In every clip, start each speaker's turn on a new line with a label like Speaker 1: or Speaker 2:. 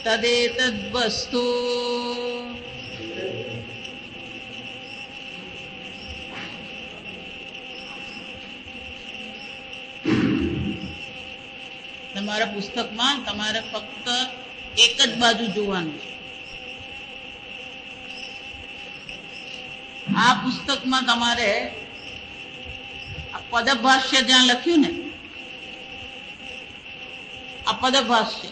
Speaker 1: તદેતદ વસ્તુ તમારા પુસ્તકમાં તમારે ફક્ત એક જ બાજુ જોવાનું છે. આ પુસ્તકમાં તમારે પદભાષ્ય જ્યાં લખ્યું ને, આ પદભાષ્ય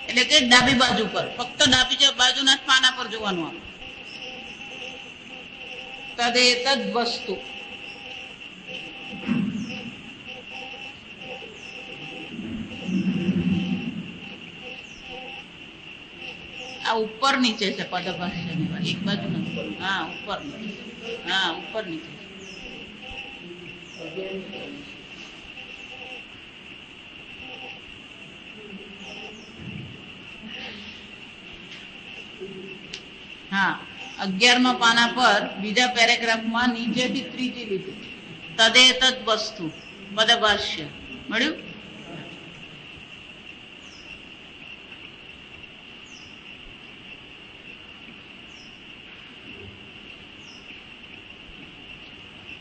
Speaker 1: એટલે કે ડાબી બાજુ પર, ફક્ત ડાબી બાજુના પાના પર જોવાનું. તદેતદ વસ્તુ આ ઉપર નીચે છે પદભાષ્યની, એક બાજુ નથી. હા ઉપર નીચે, હા ઉપર નીચે. હા 11મા પાના પર બીજા પેરેગ્રાફમાં નીચેથી ત્રીજી લીટી, તદેતદ વસ્તુ પદભાષ્ય મળ્યું.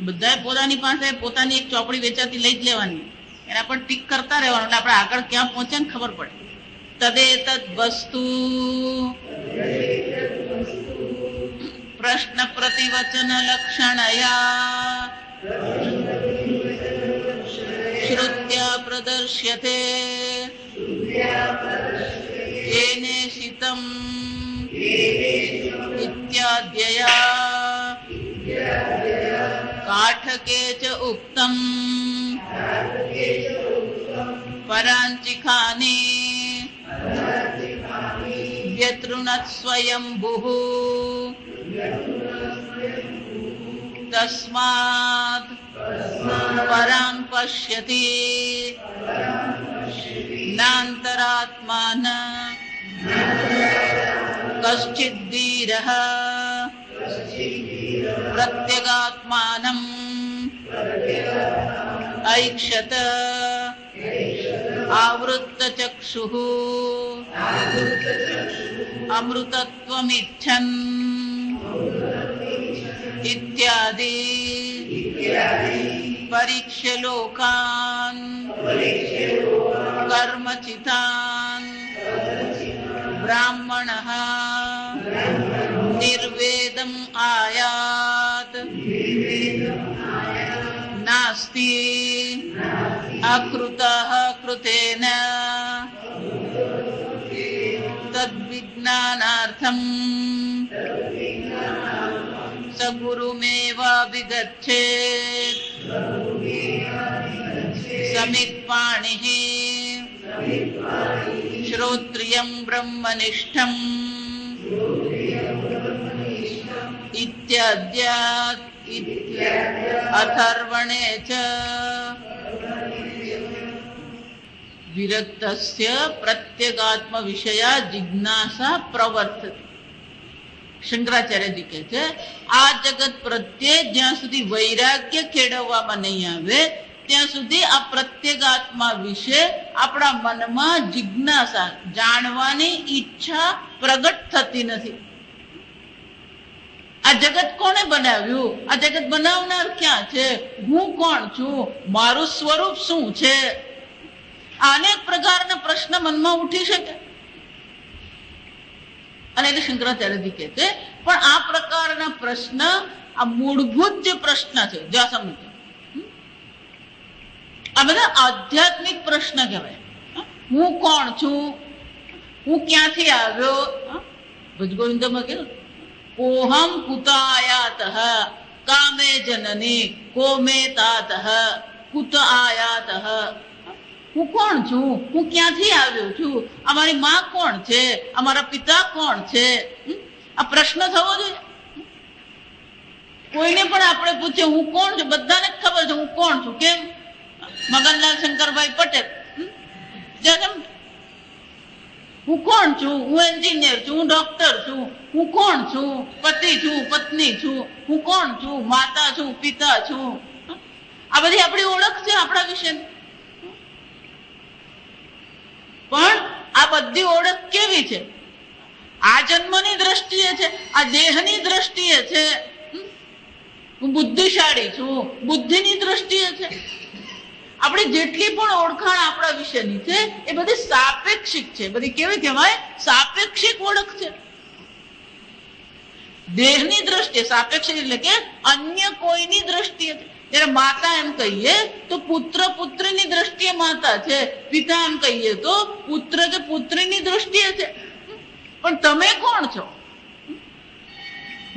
Speaker 1: બધાએ પોતાની પાસે પોતાની એક ચોપડી વેચાતી લઈ જ લેવાની, એના પર ટીક કરતા રહેવાનું, એટલે આપણે આગળ ક્યાં પહોંચે ને ખબર પડે. તદેતદ વસ્તુ પ્રશ્ન પ્રતિવચન લક્ષણયા શ્રુત્યા પ્રદર્શ્યતે કેનેશિતમ ઇત્યાદ્યયા કાઠકે ચ ઉક્તમ પરાંચિખાની વ્યતૃણત સ્વયંભુઃ તસ્માत् પરાં પશ્યતિ નાંતરાત્માન કશ્ચિદ ધીરઃ પ્રત્યગાત્માનમ ઐક્ષત આવૃત્તચક્ષુઃ અમૃતત્વમિચ્છન ઇત્યાદિ પરીક્ષ્ય લોકાન કર્મચિતાન બ્રાહ્મણઃ નિર્વેદમ આયાત નાસ્તિ અકૃતઃ કૃતેન તદ્વિજ્ઞાનાર્થમ સગુરુમેવાભિગચ્છેત સમિત્પાણિઃ શ્રોત્રિયં બ્રહ્મનિષ્ઠં ઇત્યાદ્યાત અથર્વણે ચ વિરક્તસ્ય પ્રત્યેગાત્મ વિષયા જિજ્ઞાસા પ્રવર્તતે. શંકરાચાર્યજી કહે છે આ જગત પ્રત્યે જ્યાં સુધી વૈરાગ્ય કેળવવામાં નહીં આવે ત્યાં સુધી આ પ્રત્યેગાત્મા વિશે આપણા મનમાં જિજ્ઞાસા, જાણવાની ઈચ્છા પ્રગટ થતી નથી. આ જગત કોણે બનાવ્યું? આ જગત બનાવનાર ક્યાં છે? હું કોણ છું? મારું સ્વરૂપ શું છે? અનેક પ્રકારના પ્રશ્ન મનમાં ઉઠી શકે. અને એટલે શંકરાચાર્યજી કહે છે પણ આ પ્રકારના પ્રશ્ન, આ મૂળભૂત જે પ્રશ્ન છે, જ્યાં સમજો આ બધા આધ્યાત્મિક પ્રશ્ન કહેવાય. હું કોણ છું? હું ક્યાંથી આવ્યો? ભજગોવિંદમાં કીધું કોહમ કુતાયાતઃ કામે જનની કોમે તાતઃ કુત આયાતઃ. હું કોણ છું? હું ક્યાંથી આવ્યો છું? અમારી માં કોણ છે? અમારા પિતા કોણ છે? આ પ્રશ્ન થવો જોઈએ. કોઈને પણ આપણે પૂછીએ હું કોણ છું, બધાને જ ખબર છે હું કોણ છું. કેમ? મગનલાલ શંકરભાઈ પટેલ હું કોણ છું? હું એન્જિનિયર છું, હું ડોક્ટર છું. હું કોણ છું? પતિ છું, પત્ની છું. હું કોણ છું? માતા છું, પિતા છું. આ બધી આપણી ઓળખ છે આપણા વિશે. પણ આ બધી ઓળખ કેવી છે? આ જન્મની દ્રષ્ટિએ છે, આ દેહની દ્રષ્ટિએ છે. હું બુદ્ધિશાળી છું, બુદ્ધિની દ્રષ્ટિએ છે. આપણી જેટલી પણ ઓળખાણ આપણા વિશેની છે એ બધી સાપેક્ષિક છે. બધી કેવી કહેવાય? સાપેક્ષિક ઓળખ છે. દેહની દ્રષ્ટિએ સાપેક્ષિક એટલે કે અન્ય કોઈની દ્રષ્ટિએ. જયારે માતા એમ કહીએ તો પુત્ર પુત્રની દ્રષ્ટિએ માતા છે, પિતા એમ કહીએ તો પુત્ર કે પુત્રીની દ્રષ્ટિએ છે. પણ તમે કોણ છો?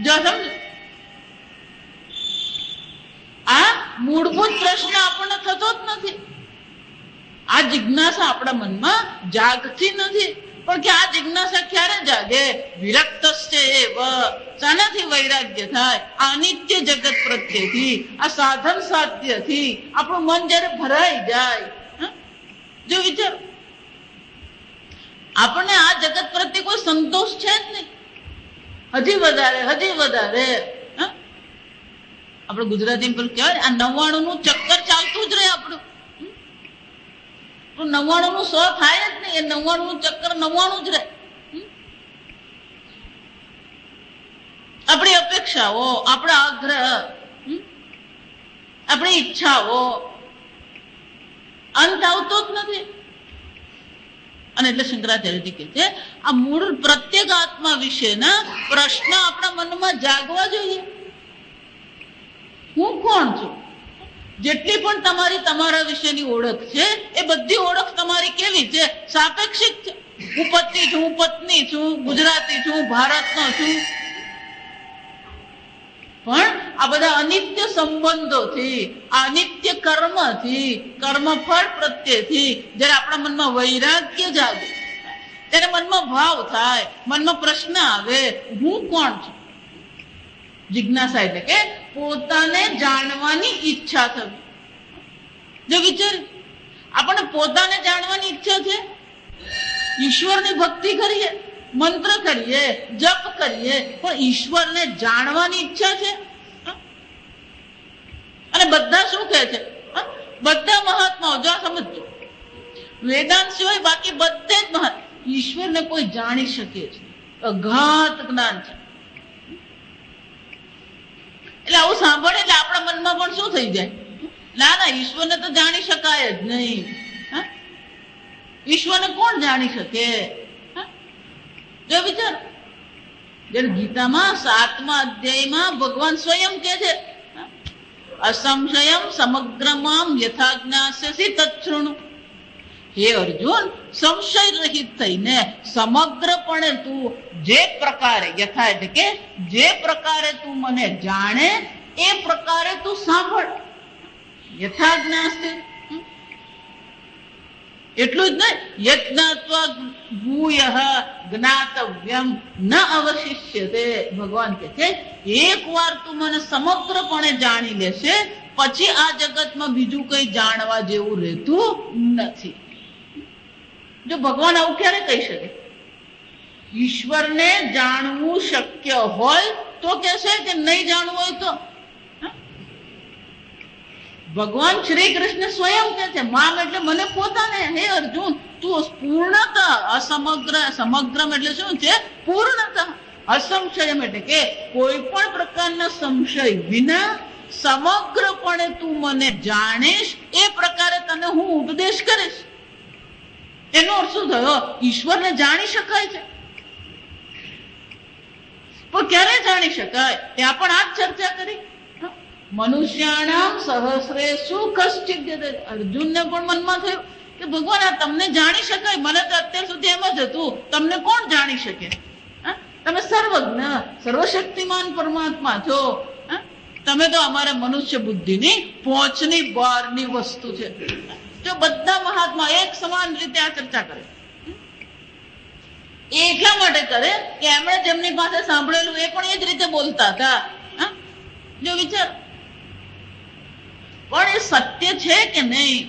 Speaker 1: જો સમજો, આ મૂળભૂત પ્રશ્ન આપણને થતો જ નથી. આ જિજ્ઞાસા આપણા મનમાં જાગતી નથી. પણ કે આ જિજ્ઞાસા ક્યારે જાગે? વિરક્તસ્ય એવ. શાનાથી વૈરાગ્ય થાય? આ અનિત્ય જગત પ્રત્યેથી, આ સાધન સાધ્યથી આપણું મન જયારે ભરાઈ જાય. જો વિચાર, આપણને આ જગત પ્રત્યે કોઈ સંતોષ છે જ નહીં. હજી વધારે, હજી વધારે. આપણે ગુજરાતી પર કહેવાય આ 99 નું ચક્કર ચાલતું જ રહે આપણું. 99 નું 100 થાય જ નહીં. એ 99 નું ચક્કર 99 જ રહે. આપણી અપેક્ષાઓ, આપણા આગ્રહ, આપણી ઈચ્છાઓ, અંત આવતો જ નથી. અને એટલે શંકરાચાર્યજી કહે છે આ મૂળ પ્રત્યેક આત્મા વિશેના પ્રશ્ન આપણા મનમાં જાગવા જોઈએ. હું કોણ છું? જેટલી પણ તમારી તમારા વિશેની ઓળખ છે એ બધી ઓળખ તમારી કેવી છે? સાપેક્ષિક છે. હું પતિ છું, હું પત્ની છું, ગુજરાતી છું, ભારતનો છું. પણ આ બધા અનિત્ય સંબંધોથી, આ અનિત્ય કર્મથી, કર્મફળ પ્રત્યેથી જયારે આપણા મનમાં વૈરાગ્ય જાગે, ત્યારે મનમાં ભાવ થાય, મનમાં પ્રશ્ન આવે, હું કોણ છું? જિજ્ઞાસા એટલે કે પોતાને જાણવાની ઈચ્છા થવી. જો વિચાર, આપણને પોતાને જાણવાની ઈચ્છા છે. ઈશ્વરની ભક્તિ કરીએ, મંત્ર કરીએ, જપ કરીએ, પણ ઈશ્વરને જાણવાની ઈચ્છા છે. અને બધા શું કહે છે? બધા મહાત્માઓ, જો સમજો, વેદાંત સિવાય બાકી બધે જ ઈશ્વરને કોઈ જાણી શકે છે. અગાધ જ્ઞાન છે. એટલે આવું સાંભળે એટલે આપણા મનમાં પણ શું થઈ જાય? ના ના, ઈશ્વરને તો જાણી શકાય જ નહીં. ઈશ્વરને કોણ જાણી શકે? જો વિચાર, જયારે ગીતામાં 7મા અધ્યાયમાં ભગવાન સ્વયં કહે છે અસંશયમ સમગ્રમામ યથા જ્ઞાસ્યસી તત્શૃણુ. હે અર્જુન, સંશય રહિત થઈને સમગ્રપણે તું જે પ્રકારે, યથા એટલે કે જે પ્રકારે તું મને જાણે એ પ્રકારે તું સાંભળ. યથા જ્ઞાસ્ય એટલું જ નહીં, યજ્ઞાત્વા ભૂયઃ જ્ઞાતવ્યમ ન અવશિષ્યતે. ભગવાન કહે છે એકવાર તું મને સમગ્રપણે જાણી લેશે પછી આ જગતમાં બીજું કઈ જાણવા જેવું રહેતું નથી. જો ભગવાન આવું ક્યારે કહી શકે? ઈશ્વરને જાણવું શક્ય હોય તો કહેશે કે નહીં જાણવું હોય તો? ભગવાન શ્રી કૃષ્ણ સ્વયં કહે છે, મામ એટલે મને પોતાને, હે અર્જુન તું પૂર્ણતઃ અસમગ્ર, સમગ્રમ એટલે શું છે? પૂર્ણતઃ. અસંશયમ એટલે કે કોઈ પણ પ્રકારના સંશય વિના સમગ્રપણે તું મને જાણીશ એ પ્રકારે તને હું ઉપદેશ કરીશ. એનો અર્થ શું થયો? ઈશ્વરને જાણી શકાય છે, પણ ક્યારે જાણી શકાય? ત્યાં પણ આ જ ચર્ચા કરી. મનુષ્યાણામ સહસ્રેષુ કશ્ચિદ. અર્જુનને પણ મનમાં થયું કે ભગવાન આ તમને જાણી શકાય? મને તો અત્યાર સુધી એમ જ હતું, તમને કોણ જાણી શકે? તમે સર્વજ્ઞ, સર્વશક્તિમાન પરમાત્મા છો. તમે તો અમારા મનુષ્ય બુદ્ધિની પહોંચની બહારની વસ્તુ છે. જો બધા મહાત્મા એક સમાન રીતે આ ચર્ચા કરે, એ એટલા માટે કરે કે એમણે જેમની પાસે સાંભળેલું એ પણ એ જ રીતે બોલતા હતા. જો વિચાર, પણ એ સત્ય છે કે નહીં?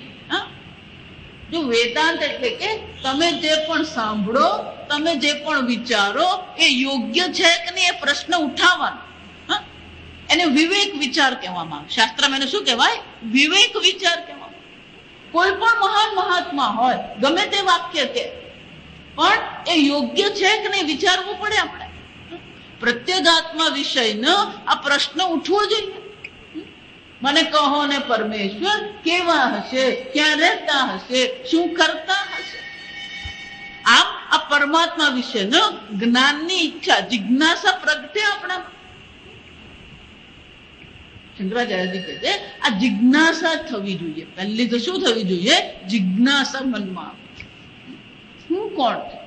Speaker 1: જો વેદાંત એટલે કે તમે જે પણ સાંભળો, તમે જે પણ વિચારો એ યોગ્ય છે કે નહીં એ પ્રશ્ન ઉઠાવવાનો. એને વિવેક વિચાર કહેવામાં આવે. શાસ્ત્રમાં એને શું કહેવાય? વિવેક વિચાર કહેવામાં. કોઈ પણ મહાન મહાત્મા હોય, ગમે તે વાક્ય કે પણ એ યોગ્ય છે કે નહીં વિચારવું પડે આપણે. પ્રત્યેગાત્મા વિષયનો આ પ્રશ્ન ઉઠવો જોઈએ. મને કહો ને પરમેશ્વર કેવા હશે, ક્યાં રહેતા હશે, શું કરતા હશે. આમ આ પરમાત્મા વિશેનો જ્ઞાનની ઈચ્છા, જિજ્ઞાસા પ્રગટે આપણા. શંકરાચાર્યજી કહે છે આ જિજ્ઞાસા થવી જોઈએ. પહેલી તો શું થવી જોઈએ? જિજ્ઞાસા મનમાં. હું કોણ છું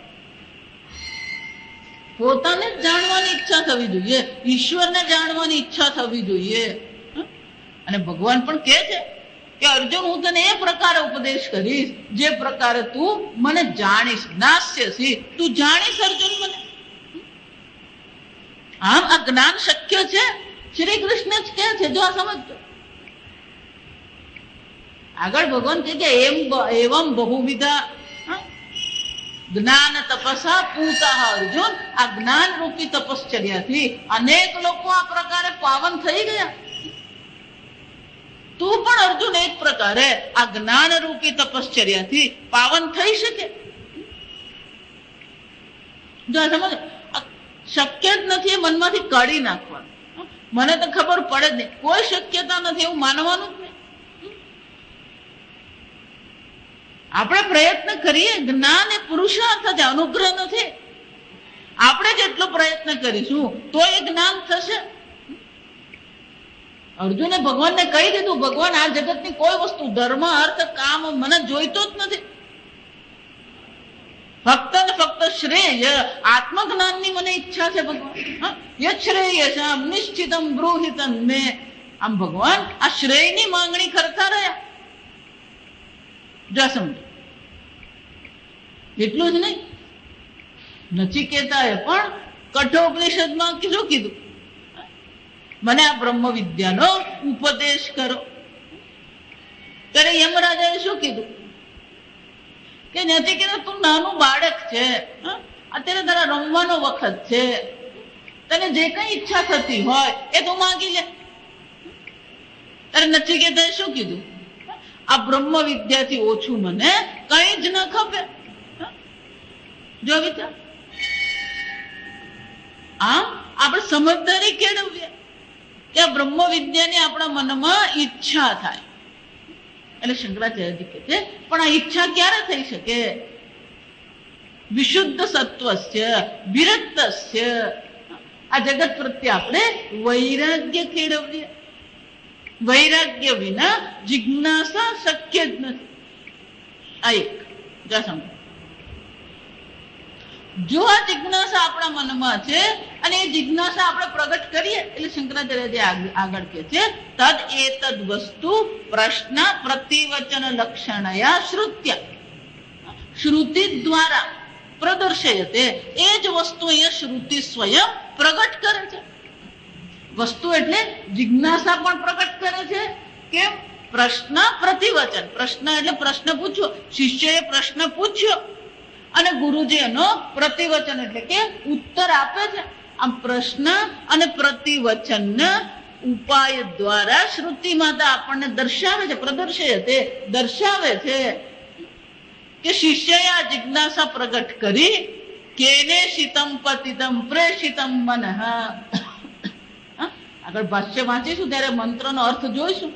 Speaker 1: પોતાને જાણવાની ઈચ્છા થવી જોઈએ, ઈશ્વરને જાણવાની ઈચ્છા થવી જોઈએ. અને ભગવાન પણ કહે છે કે અર્જુન હું તને એ પ્રકારે ઉપદેશ કરીશ જે પ્રકારે તું મને જાણીશ. જ્ઞાસ્યસી, તું જાણીશ અર્જુન મને. આમ આ જ્ઞાન શક્ય છે. શ્રી કૃષ્ણ જ કહે છે, જો આ સમજજો. આગળ ભગવાન કહે કે એવમ બહુવિધા જ્ઞાન તપસા પૂતા અર્જુન. આ જ્ઞાન રૂપી તપશ્ચર્યાથી અનેક લોકો આ પ્રકારે પાવન થઈ ગયા. તું પણ અર્જુન એક પ્રકારે આ જ્ઞાન રૂપી તપશ્ચર્યાથી પાવન થઈ શકે. જો સમજ શક્ય જ નથી એ મનમાંથી કાઢી નાખવાનું. મને તો ખબર પડે જ નહીં, કોઈ શક્યતા નથી એવું માનવાનું જ નહીં. આપણે પ્રયત્ન કરીએ. જ્ઞાન એ પુરુષાર્થ છે, અનુગ્રહ નથી. આપણે જેટલો પ્રયત્ન કરીશું તો એ જ્ઞાન થશે. અર્જુને ભગવાનને કહી દીધું, ભગવાન આ જગતની કોઈ વસ્તુ ધર્મ અર્થ કામ મને જોઈતો જ નથી. ફક્ત ને ફક્ત શ્રેય આત્મજ્ઞાનની મને ઈચ્છા છે ભગવાન. યશ્રેયસામ નિશ્ચિતમ બ્રૂહિતમ મે. આમ ભગવાન આ શ્રેયની માંગણી કરતા રહ્યા. જો સમજો એટલું જ નહીં, નચિકેતાએ પણ કઠોપનિષદમાં શું કીધું? મને આ બ્રહ્મ વિદ્યાનો ઉપદેશ કરો. ત્યારે યમરાજાએ શું કીધું કે નચિકેતા તું નાનું બાળક છે, અત્યારે તારા રમવાનો વખત છે, તને જે કઈ ઈચ્છા થતી હોય એ તું માંગી લે. ત્યારે નચિકેતાએ શું કીધું? આ બ્રહ્મ વિદ્યાથી ઓછું મને કઈ જ ન ખપે. જો વિચાર. આમ આપણે સમજદારી કેળવીએ કે આ બ્રહ્મ વિદ્યાની આપણા મનમાં ઈચ્છા થાય. એટલે શંકરાચાર્યજી કહે છે પણ આ ઈચ્છા ક્યારે થઈ શકે? વિશુદ્ધ સત્વસ્ય વિરક્તસ્ય. આ જગત પ્રત્યે આપણે વૈરાગ્ય કેળવીએ. વૈરાગ્ય વિના જિજ્ઞાસા શક્ય જ નથી. આ એક સમજો. જો આ જિજ્ઞાસા આપણા મનમાં છે અને એ જિજ્ઞાસા આપણે પ્રગટ કરીએ, એટલે શંકરાચાર્યજી આગળ કહે છે તદ એતદ વસ્તુ પ્રશ્ન પ્રતિવચન લક્ષણયા શ્રુત્ય. શ્રુતિ દ્વારા પ્રદર્શયતે. એ જ વસ્તુ અહીંયા શ્રુતિ સ્વયં પ્રગટ કરે છે. વસ્તુ એટલે જિજ્ઞાસા પણ પ્રગટ કરે છે. કેમ? પ્રશ્ન પ્રતિવચન. પ્રશ્ન એટલે પ્રશ્ન પૂછ્યો, શિષ્યએ પ્રશ્ન પૂછ્યો અને ગુરુજી એનો પ્રતિવચન એટલે કે ઉત્તર આપે છે. આમ પ્રશ્ન અને પ્રતિવચનના ઉપાય દ્વારા શ્રુતિ માતા આપણને દર્શાવે છે. પ્રદર્શય તે દર્શાવે છે કે શિષ્યએ આ જિજ્ઞાસા પ્રગટ કરી. કેને શિતમ પતિતમ પ્રેષિતમ મનઃ. આગળ ભાષ્ય વાંચીશું ત્યારે મંત્રનો અર્થ જોઈશું.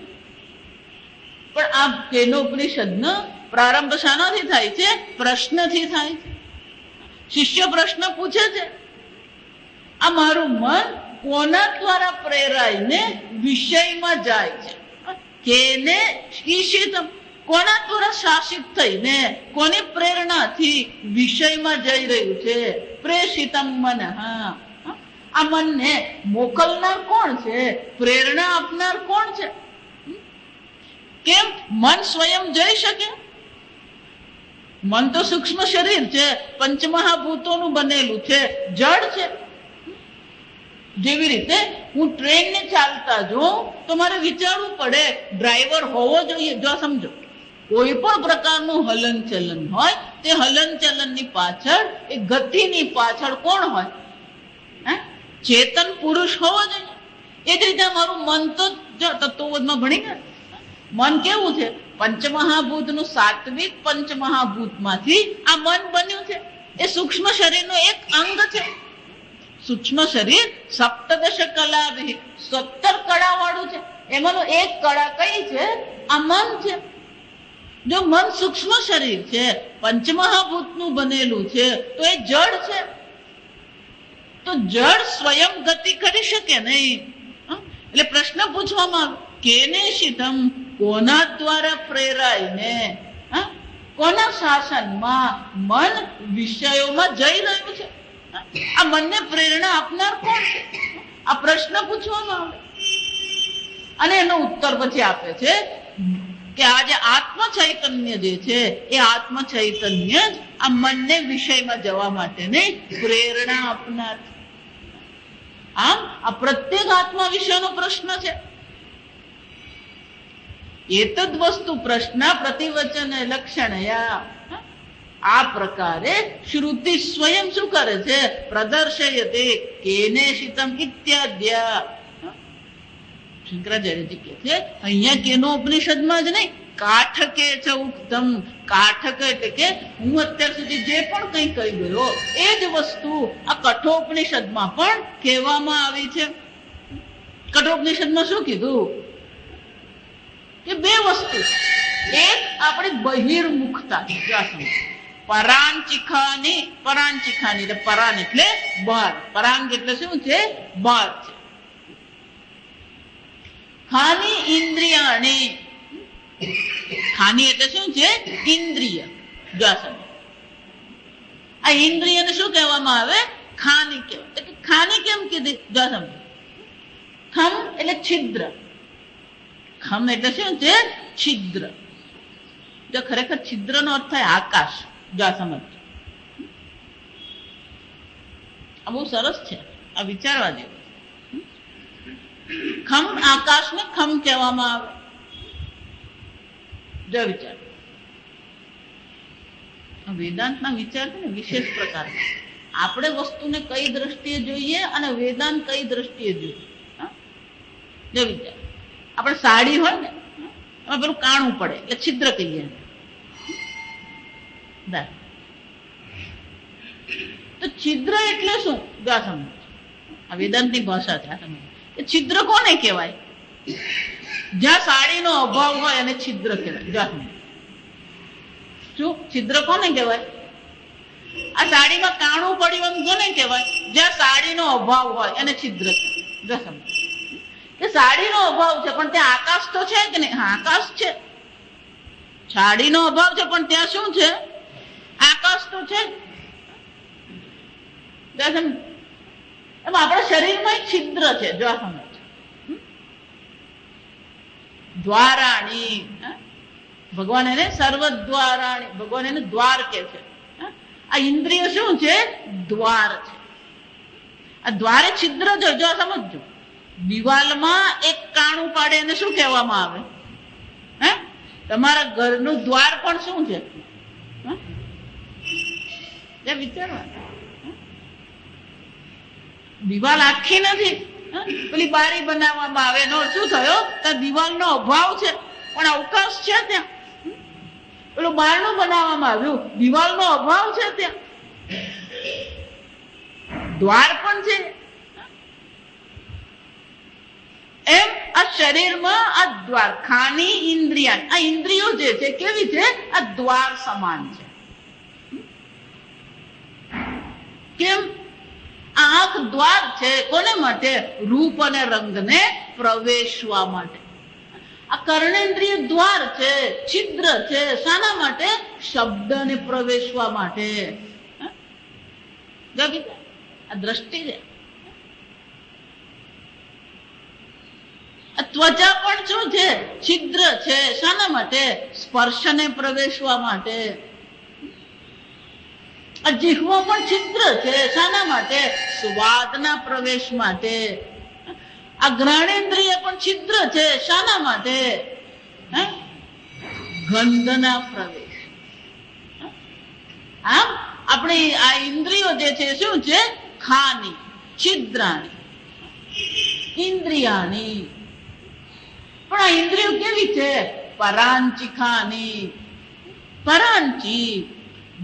Speaker 1: પણ આ કેનોપનિષદનો પ્રારંભ શાનાથી થાય છે? પ્રશ્નથી થાય છે. શિષ્ય પ્રશ્ન પૂછે છે, આ મારું મન કોના દ્વારા પ્રેરાઈને વિષયમાં જાય છે? કેને ઈશિતમ. કોના દ્વારા શાસિત થઈને, કોની પ્રેરણાથી વિષયમાં જઈ રહ્યું છે? પ્રેષિતમ મનઃ. આ મનને મોકલનાર કોણ છે? પ્રેરણા આપનાર કોણ છે? કેમ મન સ્વયં જઈ શકે? મન તો સૂક્ષ્મ શરીર છે, પંચમહાભૂતોનું બનેલું છે, જડ છે. જેવી રીતે હું ટ્રેનને ચાલતા જોઉં તો મારે વિચારવું પડે ડ્રાઈવર હોવો જોઈએ. જો સમજો, કોઈ પણ પ્રકારનું હલનચલન હોય તે હલનચલનની પાછળ, એ ગતિની પાછળ કોણ હોય? ચેતન પુરુષ હોવો જોઈએ. એ જ રીતે મારું મન તો તત્વબોધમાં ભણી ગયા. મન કેવું છે? પંચમહાભૂતનું સાત્વિક પંચમહાભૂતમાંથી આ મન બન્યું છે. એ સૂક્ષ્મ શરીરનું એક અંગ છે. સૂક્ષ્મ શરીર સપ્તદશ કલાભિ 17 કળા વાળું છે. એમાંનું એક કળા કઈ છે? આ મન છે. જો મન સૂક્ષ્મ શરીર છે, પંચમહાભૂતનું બનેલું છે, તો એ જડ છે. તો જડ સ્વયં ગતિ કરી શકે નહીં. એટલે પ્રશ્ન પૂછવામાં આવે, કેને શિતમ, કોના દ્વારા પ્રેરાઈને, કોના શાસનમાં મન વિષયોમાં જઈ રહ્યું છે? આ મનને પ્રેરણા આપનાર કોણ છે? આ પ્રશ્ન પૂછવામાં આવે અને એનો ઉત્તર પછી આપે છે કે આ જે આત્મ ચૈતન્ય જે છે એ આત્મ ચૈતન્ય જ આ મનને વિષયમાં જવા માટેની પ્રેરણા આપનાર. આમ આ પ્રત્યેક આત્મા વિષયનો પ્રશ્ન છે. એતદ વસ્તુ પ્રશ્ન પ્રતિવચન લક્ષણયા, આ પ્રકારે શ્રુતિ સ્વયં શું કરે છે? પ્રદર્શયતે કેને શિતમ ઇત્યાદ્ય. શંકરાચાર્યજી કહે છે અહીંયા કેનો ઉપનિષદમાં જ નહીં, કાઠકે છે ઉક્તમ. કાઠક એટલે કે હું અત્યાર સુધી જે પણ કંઈ કહી ગયો એ જ વસ્તુ આ કઠોપનિષદમાં પણ કહેવામાં આવી છે. કઠોપનિષદમાં શું કીધું? કે બે વસ્તુ, એક આપણી બહિર્મુખતા, પરાંચિખાની. પરાંચિખાની એટલે પરાન એટલે બહાર, પરાંગ એટલે શું છે? બહાર છે. ખાની ઇન્દ્રિયાણી. ખાની એટલે શું છે? ઇન્દ્રિય. આ ઇન્દ્રિયને શું કહેવામાં આવે? ખાની કહેવાય. ખાની કેમ કીધી? ખમ એટલે છિદ્ર. ખમ એટલે શું છે? છિદ્ર. જો ખરેખર છિદ્ર નો અર્થ થાય આકાશ. જો સમજ, આ બહુ સરસ છે, આ વિચારવા જેવું. ખમ, આકાશને ખમ કહેવામાં આવે. જો વિચાર, વેદાંતના વિચાર છે ને વિશેષ પ્રકારના. આપણે વસ્તુને કઈ દ્રષ્ટિએ જોઈએ અને વેદાંત કઈ દ્રષ્ટિએ જોઈએ. જો વિચાર, આપણે સાડી હોય ને એમાં પેલું કાણું પડે એટલે છિદ્ર કહીએ. તો છિદ્ર એટલે શું? જો સમજ, આ વેદાંતની ભાષા છે. છિદ્ર કોને કહેવાય? જ્યાં સાડીનો અભાવ હોય એને છિદ્ર કહેવાય. શું છિદ્ર કોને કહેવાય? આ સાડીમાં કાણું પડ્યું કોને કહેવાય? જ્યાં સાડીનો અભાવ હોય એને છિદ્ર કહેવાય. કે સાડીનો અભાવ છે પણ ત્યાં આકાશ તો છે કે નહીં? આકાશ છે. સાડીનો અભાવ છે પણ ત્યાં શું છે? આકાશ તો છે. એમ આપણા શરીરમાં એક છિદ્ર છે. જો સમજ, દ્વારાણી. ભગવાન એને સર્વદ્વારાણી, ભગવાન એને દ્વાર કે છે. આ ઇન્દ્રિય શું છે? દ્વાર છે. આ દ્વારે છિદ્ર જો સમજજો. દિવાલમાં એક કાણું પાડે એને શું કહેવામાં આવે? તમારા ઘરનું દ્વાર પણ શું છે? વિચારવા, દિવાલ આખી નથી, પેલી બારી બનાવવામાં આવે એનો શું થયો? ત્યાં દિવાલનો અભાવ છે પણ અવકાશ છે ત્યાં. પેલું બારણું બનાવવામાં આવ્યું, દિવાલનો અભાવ છે ત્યાં, દ્વાર પણ છે. એમ આ શરીરમાં આ દ્વાર, ખાની ઇન્દ્રિયા, આ ઇન્દ્રિયો જે છે કેવી છે? આ દ્વાર સમાન છે. કેમ? આંખ દ્વાર છે કોને માટે? રૂપ અને રંગને પ્રવેશવા માટે. આ કર્ણેન્દ્રિય દ્વાર છે, છિદ્ર છે. શાના માટે? શબ્દને પ્રવેશવા માટે. આ દ્રષ્ટિ છે. ત્વચા પણ શું છે? છિદ્ર છે. શાના માટે? સ્પર્શને પ્રવેશવા માટે. આ જીહ્વા પણ છિદ્ર છે. શાના માટે? સ્વાદના પ્રવેશ માટે. આ ઘ્રાણેન્દ્રિય પણ છિદ્ર છે. શાના માટે? ગંધના પ્રવેશ. આમ આપણી આ ઇન્દ્રિયો જે છે શું છે? ખાની, છિદ્રાની, ઇન્દ્રિયાની. પણ આ ઇન્દ્રિયો કેવી છે? પરાંચિખાની. પરાંચી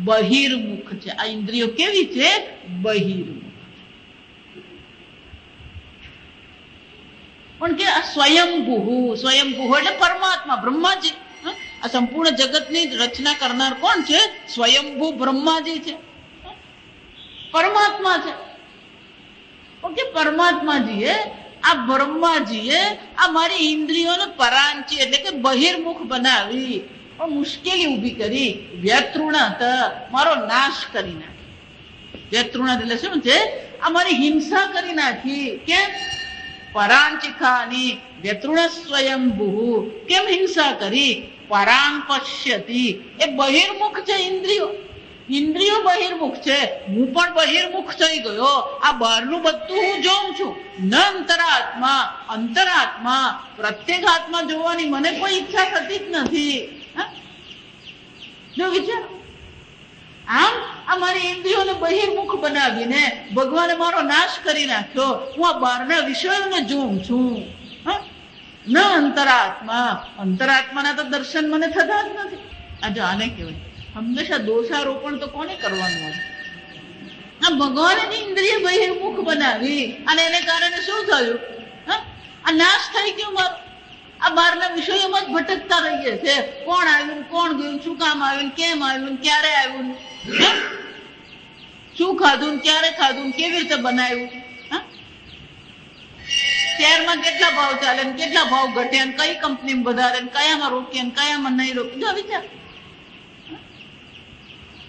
Speaker 1: બહિર્મુખ છે. આ ઇન્દ્રિયો કેવી છે? બહિર્મુખ. પણ કે આ સ્વયંભૂ એટલે પરમાત્મા, બ્રહ્માજી. આ સંપૂર્ણ જગતની રચના કરનાર કોણ છે? સ્વયંભૂ બ્રહ્માજી છે, પરમાત્મા છે. ઓકે, પરમાત્માજીએ આ બ્રહ્માજીએ આ મારી ઇન્દ્રિયોને પરાંચી એટલે કે બહિર્મુખ બનાવી, પણ મુશ્કેલી ઊભી કરી. વ્યતૃણત, મારો નાશ કરી નાખી. વ્યતૃણત એટલે શું છે? આ મારી હિંસા કરી નાખી. કેમ? પરાંચિખાની વ્યતૃણ સ્વયંભૂ. કેમ હિંસા કરી? પરાંગ પશ્યતી, એ બહિર્મુખ છે ઇન્દ્રિયો. ઇન્દ્રિયો બહિર્મુખ છે, હું પણ બહિર્મુખ થઈ ગયો. આ બહારનું બધું હું જોઉં છું. ન અંતરાત્મા, અંતરાત્મા પ્રત્યેક આત્મા જોવાની મને કોઈ ઈચ્છા થતી જ નથી. જો વિચાર, આમ આ મારી ઇન્દ્રિયોને બહિર્મુખ બનાવીને ભગવાને મારો નાશ કરી નાખ્યો. હું આ બહારના વિષયોને જોઉં છું. ન અંતરાત્મા, અંતરાત્માના તો દર્શન મને થતા જ નથી. આ જો આને કહેવાય હંમેશા દોષારોપણ તો કોને કરવાનું હોય? આ ભગવાને ઇન્દ્રિય બહિર્મુખ બનાવી અને એને કારણે શું થયું? આ નાશ થઈ ગયો મારો. આ બહારના વિષયોમાં જ ભટકતા રહીએ છે. કોણ આવ્યું, કોણ ગયું, શું કામ આવ્યું, કેમ આવ્યું, ક્યારે આવ્યું, શું ખાધું, ક્યારે ખાધું, કેવી રીતે બનાવ્યું, શેરમાં કેટલા ભાવ ચાલે, કેટલા ભાવ ઘટ્યા, કઈ કંપની વધારે, કયામાં રોકીએ, કયામાં નહીં રોકીએ. જો વિચાર,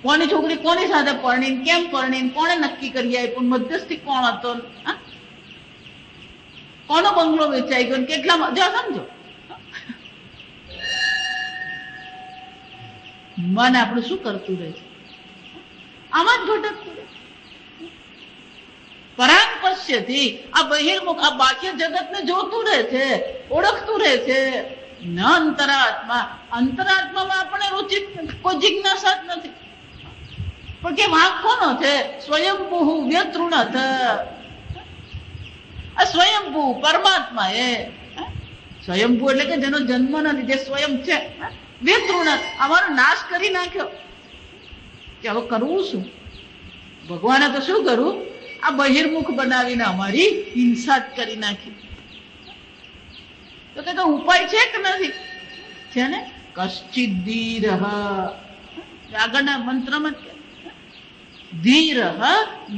Speaker 1: કોની છોકરી કોની સાથે પરણી, કેમ પરણી, કોણે નક્કી કરી આપ્યું, મધ્યસ્થી કોણ હતો, કોનો બંગલો વેચાઈ ગયો, કેટલા, જો સમજો. મન આપણું શું કરતું રહે છે? આમાં જ ભટકતું રહે. પરાંગ પશ્યથી, આ બહિર્મુખ, આ બાહ્ય જગતને જોતું રહે છે, ઓળખતું રહે છે. ન અંતરાત્મા, અંતરાત્મામાં આપણે રુચિ, કોઈ જિજ્ઞાસા જ નથી. પણ કે વાંક કોનો છે? સ્વયંભૂ વ્યતૃણત. આ સ્વયંભૂ પરમાત્મા એ સ્વયંભૂ એટલે કે જેનો જન્મ નથી, જે સ્વયં છે. વ્યતૃણત, અમારો નાશ કરી નાખ્યો. કે હવે કરવું શું? ભગવાને તો શું કરવું? આ બહિર્મુખ બનાવીને અમારી હિંસા જ કરી નાખી. તો કે ઉપાય છે કે નથી? છે ને. કશ્ચિત ધીર, આગળના મંત્રમાં ધીર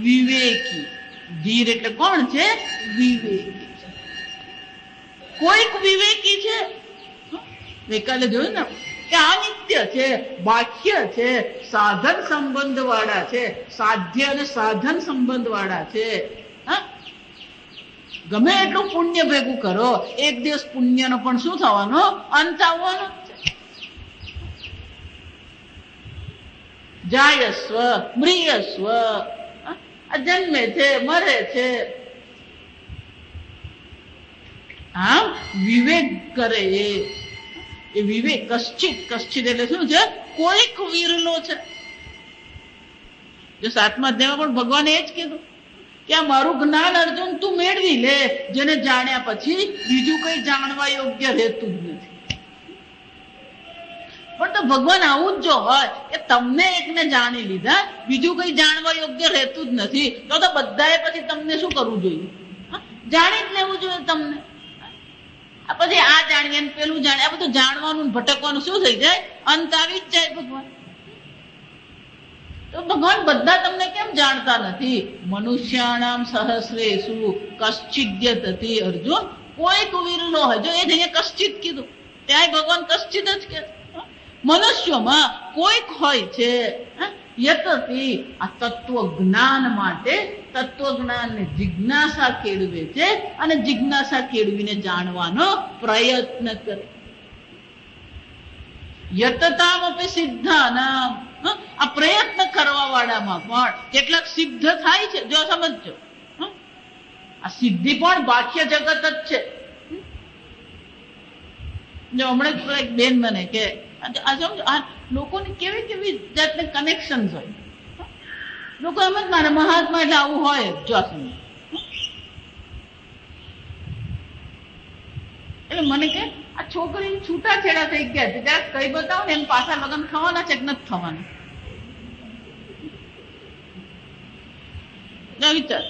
Speaker 1: વિવેકી. ધીર એટલે કોણ છે? વિવેકી છે. કોઈક વિવેકી છે. ગઈકાલે જોયું ને કે આ નિત્ય છે, બાહ્ય છે, સાધન સંબંધ વાળા છે, સાધ્ય અને સાધન સંબંધ વાળા છે. ગમે એટલું પુણ્ય ભેગું કરો, એક દિવસ પુણ્યનો પણ શું થવાનો? અંત આવવાનો છે. જાયસ્વ મ્રિયસ્વ, જન્મે છે, મરે છે. આમ વિવેક કરે એ વિવેક. કશ્ચિત, કશ્ચિત એટલે શું છે? કોઈક વિરલો છે. જો સાતમા અધ્યાયમાં પણ ભગવાને એ જ કીધું કે આ મારું જ્ઞાન અર્જુન તું મેળવી લે, જેને જાણ્યા પછી બીજું કઈ જાણવા યોગ્ય રહેતું જ નથી. પણ તો ભગવાન આવું જ જો હોય કે તમને એકને જાણી લીધા, બીજું કઈ જાણવા યોગ્ય રહેતું જ નથી, તો બધાએ પછી તમને શું કરવું જોઈએ? જાણી જ લેવું જોઈએ તમને. પછી આ જાણીએ પેલું જાણીએ, આ બધું જાણવાનું ભટકવાનું શું થઈ જાય? અંત આવી જ જાય ભગવાન. તો ભગવાન બધા તમને કેમ જાણતા નથી? મનુષ્યાણામ સહસ્રેષુ કશ્ચિદ્યતતિ. અર્જુન, કોઈક વિરલો હોય. જો એ જગ્યાએ કશ્ચિત કીધું, ત્યાં ભગવાન કશ્ચિત જ કે મનુષ્યોમાં કોઈક હોય છે. યતતિ, આ તત્વ જ્ઞાન માટે તત્વ જ્ઞાનને જિજ્ઞાસા કેળવે છે અને જિજ્ઞાસા કેળવીને જાણવાનો પ્રયત્ન કરે. યતતામપી સિદ્ધાનામ, આ પ્રયત્ન કરવા વાળામાં પણ કેટલાક સિદ્ધ થાય છે. જો સમજો, આ સિદ્ધિ પણ બાહ્ય જગત જ છે. જો હમણાં એક બેન મને કે આ સમજો, આ લોકોની કેવી કેવી જાતને કનેક્શન હોય. લોકો એમ જ માને મહાત્મા એટલે આવું હોય. જો સમજો, એટલે મને કે આ છોકરી છૂટાછેડા થઈ ગયા છે, ત્યારે કઈ બતાવો ને એમ પાછા લગ્ન થવાના છે કે નથી થવાના? વિચાર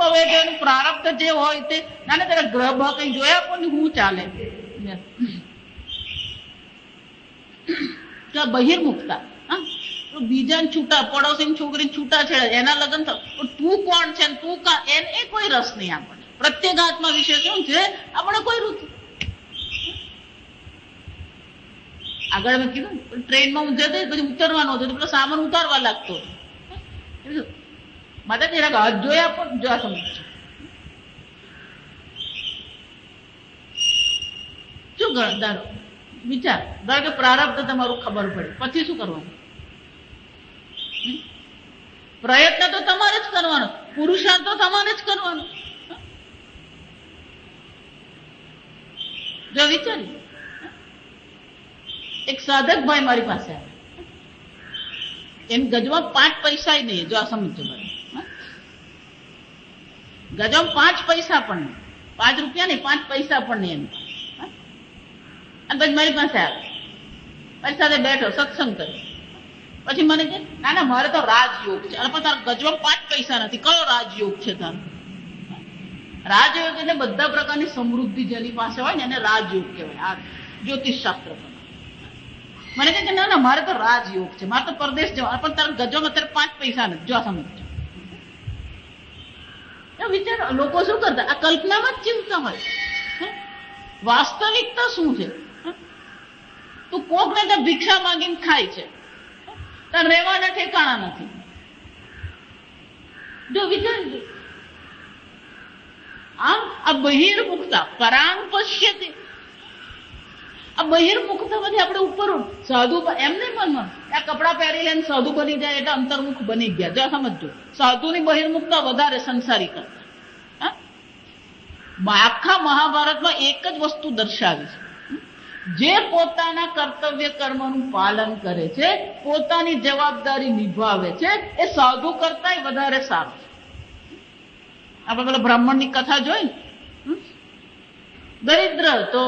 Speaker 1: હવે એનું પ્રારબ્ધ જે હોય તે નાના તારા ગ્રહ ભાવ કઈ જોયા પણ હું ચાલે બહિર્મુખતા બીજા છૂટા પડોશી છોકરી છૂટા છે એના લગ્ન થયું તું કોણ છે તું એ કોઈ રસ નહીં આપણને પ્રત્યેગાત્મા વિશે શું છે આપણે કોઈ રુચિ આગળ મેં કીધું ટ્રેનમાં હું જતી પછી ઉતરવાનો હતો પેલો સામાન ઉતારવા લાગતો હતો માતા જરાક હાથ જોયા પણ જો સમજ શું ધારો વિચાર ધારો કે પ્રારબ્ધ તમારું ખબર પડે પછી શું કરવાનું પ્રયત્ન તો તમારે જ કરવાનો પુરુષાર્થ તો તમારે જ કરવાનો જો વિચારી એક સાધક ભાઈ મારી પાસે આવે એમ ગજમાં 5 પૈસા નહીં જો આ સમજો ગજમાં 5 પૈસા પણ નહીં 5 રૂપિયા નહીં 5 પૈસા પણ નહીં એમ અને પછી મારી પાસે આવે મારી સાથે બેઠો સત્સંગ કર્યો પછી મને કે ના મારે તો રાજયોગ છે અને પણ તારા ગજમાં 5 પૈસા નથી કયો રાજયોગ છે તારો રાજયોગ એટલે બધા પ્રકારની સમૃદ્ધિ જેની પાસે હોય ને એને રાજયોગ કહેવાય આ જ્યોતિષ શાસ્ત્ર મને કહે કે ના મારે તો રાજયોગ છે મારે તો પરદેશ જવા પણ તારા ગજવામાં અત્યારે 5 પૈસા નથી જો સમજો વિચાર લોકો શું કરતા આ કલ્પનામાં જ ચિંતા હોય વાસ્તવિકતા શું છે તું કોક ને ત્યાં ભિક્ષા માંગીને ખાય છે તાર રહેવાના ઠેકાણા નથી જો વિચારજો આમ આ બહિર્મુખતા પરાંગ પશ્યતી આ બહિર્મુખતામાંથી આપણે ઉપર સાધુ એમને મનમાં આ કપડા પહેરી લઈને સાધુ બની જાય એટલે અંતર્મુખ બની ગયા જો સમજો સાધુની બહિર્મુખતા વધારે સંસારી કરતા આખા મહાભારતમાં એક જ વસ્તુ દર્શાવી છે જે પોતાના કર્તવ્ય કર્મનું પાલન કરે છે પોતાની જવાબદારી નિભાવે છે એ સાધુ કરતા વધારે સારું છે આપણે પેલા બ્રાહ્મણની કથા જોઈ ને દરિદ્ર તો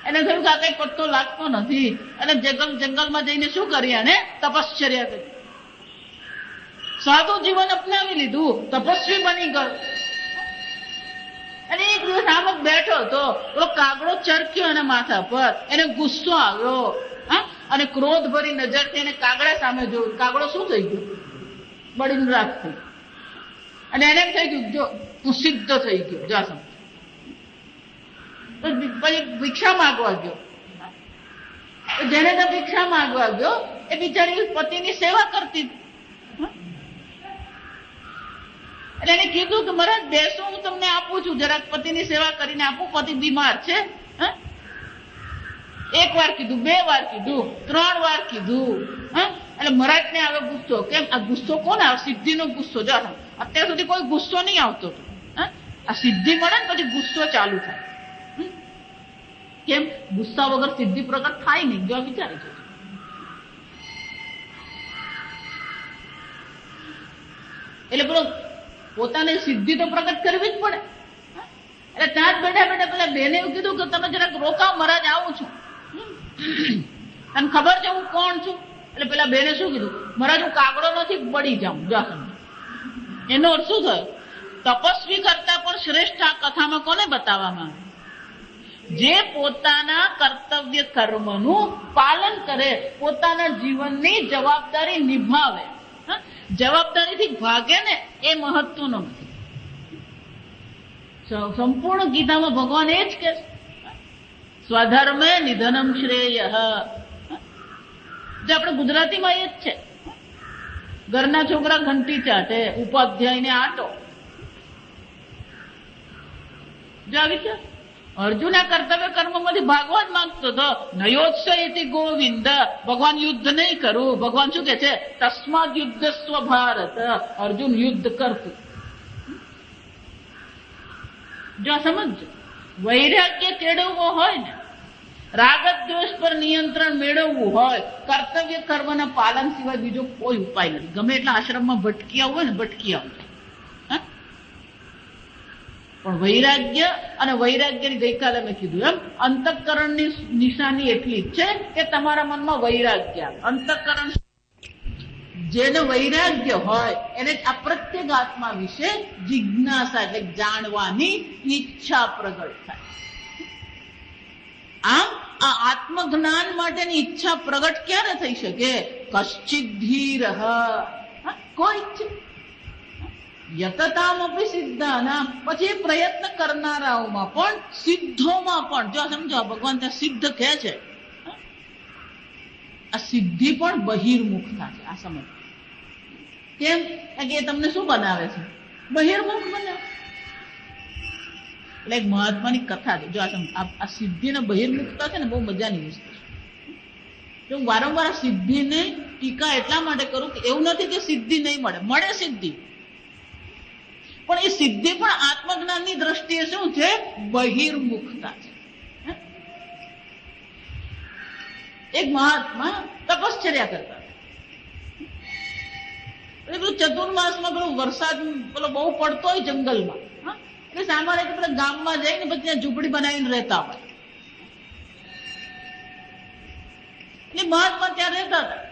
Speaker 1: એને થયું કે આ કઈ પત્તો લાગતો નથી અને જંગલમાં જઈને શું કરી અને તપશ્ચર્યા કરી સાધુ જીવન અપનાવી લીધું તપસ્વી બની ગયો અને એક દિવસ આમ જ બેઠો તો પેલો કાગડો ચરક્યો એના માથા પર એને ગુસ્સો આવ્યો અને ક્રોધ ભરી નજરથી એને કાગડા સામે જોયું કાગડો શું થઈ ગયો બળીને રાખ થઈ અને એને એમ થઈ ગયું જો તું સિદ્ધ થઈ ગયો જા સમજ પછી ભિક્ષા માંગવા ગયો જેને તો ભિક્ષા માંગવા ગયો એ બિચારી પતિની સેવા કરતી એટલે એને કીધું કે મહારાજ બેસો હું તમને આપું છું જરાક પતિની સેવા કરીને આપું પતિ બીમાર છે એક વાર કીધું 2 વાર કીધું 3 વાર કીધું એટલે મહારાજ ને આવે ગુસ્સો કેમ આ ગુસ્સો કોને આવે સિદ્ધિનો ગુસ્સો જો અત્યાર સુધી કોઈ ગુસ્સો નહીં આવતો આ સિદ્ધિ મળે ને પછી ગુસ્સો ચાલુ થાય કેમ ગુસ્સા વગર સિદ્ધિ પ્રગટ થાય નહીં જો વિચારે છે એટલે પેલો પોતાની સિદ્ધિ તો પ્રગટ કરવી જ પડે એટલે ત્યાં જ બેઠા બેઠા પેલા બેને એવું કીધું કે તમે જરાક રોકાવ મહારાજ આવું છું તને ખબર છે હું કોણ છું એટલે પેલા બેને શું કીધું મહારાજ હું કાગડો નથી બળી જાઉં જા એનો અર્થ શું થયો તપસ્વી કરતા પણ શ્રેષ્ઠ આ કથામાં કોને બતાવવામાં જે પોતાના કર્તવ્ય કર્મનું પાલન કરે પોતાના જીવનની જવાબદારી નિભાવે જવાબદારીથી ભાગે ને એ મહત્વનો નથી સંપૂર્ણ ગીતામાં ભગવાન એ જ કે સ્વધર્મે નિધનમ શ્રેય જે આપણે ગુજરાતીમાં એ જ છે ઘરના છોકરા ઘંટી ચાટે ઉપાધ્યાયને આટો જો આવી છે અર્જુન આ કર્તવ્ય કર્મમાંથી ભાગવા જ માંગતો હતો નયોત્સયતિ ગોવિંદ ભગવાન યુદ્ધ નહીં કરું ભગવાન શું કે છે તસ્માદ યુદ્ધ સ્વ ભારત અર્જુન યુદ્ધ કરતું જો સમજો વૈરાગ્ય કેળવવો હોય ને રાગ દ્વેષ પર નિયંત્રણ મેળવવું હોય કર્તવ્ય કર્મના પાલન સિવાય બીજો કોઈ ઉપાય નથી ગમે એટલા આશ્રમમાં ભટકી આવવું હોય ને ભટકી આવવું પણ વૈરાગ્ય અને વૈરાગ્યની ગઈકાલે મેં કીધું એમ અંતઃકરણની નિશાની એટલી જ છે કે તમારા મનમાં વૈરાગ્ય આવે અંતઃકરણ જેને વૈરાગ્ય હોય એને આ પ્રત્યેક આત્મા વિશે જિજ્ઞાસા એટલે જાણવાની ઈચ્છા પ્રગટ થાય. આમ આ આત્મજ્ઞાન માટેની ઈચ્છા પ્રગટ ક્યારે થઈ શકે? કશ્ચિત ધીર, કોઈ યતતામપી સિદ્ધાનામ, પછી પ્રયત્ન કરનારાઓમાં પણ સિદ્ધોમાં પણ. જો સમજો ભગવાન ત્યાં સિદ્ધ કહે છે, આ સિદ્ધિ પણ બહિર્મુખતા છે. આ સમજ કેમ કે એ તમને શું બનાવે છે? બહિર્મુખ બનાવે. એટલે એક મહાત્માની કથા છે. જો આ સિદ્ધિ ને બહિર્મુખતા છે ને, બહુ મજાની વસ્તુ છે. હું વારંવાર સિદ્ધિને ટીકા એટલા માટે કરું કે એવું નથી કે સિદ્ધિ નહીં મળે, મળે સિદ્ધિ, પણ એ સિદ્ધિ પણ આત્મજ્ઞાનની દ્રષ્ટિએ શું છે? બહિર્મુખતા છે. એક મહાત્મા તપશ્ચર્યા કરતા, પેલું ચતુર્માસમાં પેલો વરસાદ પેલો બહુ પડતો હોય જંગલમાં, એટલે સામાન્ય પેલા ગામમાં જઈને પછી ત્યાં ઝૂંપડી બનાવીને રહેતા હોય. એટલે મહાત્મા ત્યાં રહેતા હતા.